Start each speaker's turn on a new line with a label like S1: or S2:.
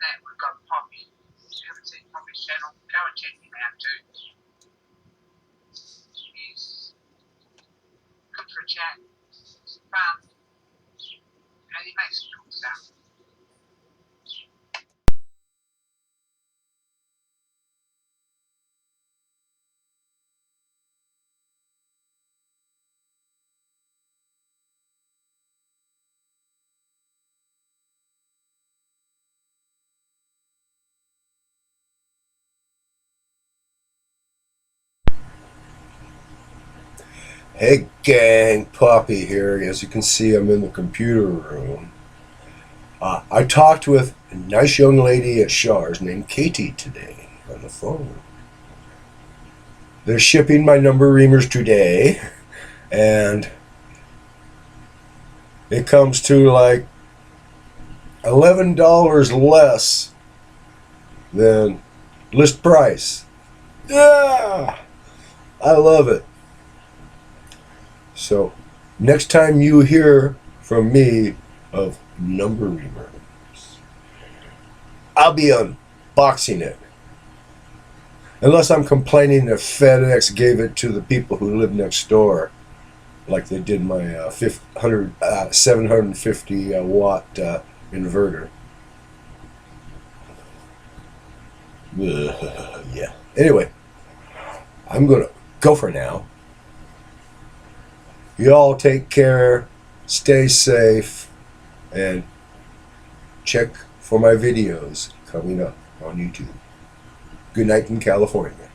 S1: that, we've got Poppy. If you haven't seen Poppy's channel, go and check him out too. He's good for a chat, fun, and he makes cool stuff.
S2: Hey gang, Poppy here. As you can see, I'm in the computer room. I talked with a nice young lady at Shaw's named Katie today on the phone. They're shipping my number reamers today, and it comes to like $11 less than list price. Yeah, I love it. So, next time you hear from me of number reamers, I'll be unboxing it. Unless I'm complaining that FedEx gave it to the people who live next door, like they did my 750 watt inverter. Yeah. Anyway, I'm going to go for now. You all take care, stay safe, and check for my videos coming up on YouTube. Good night in California.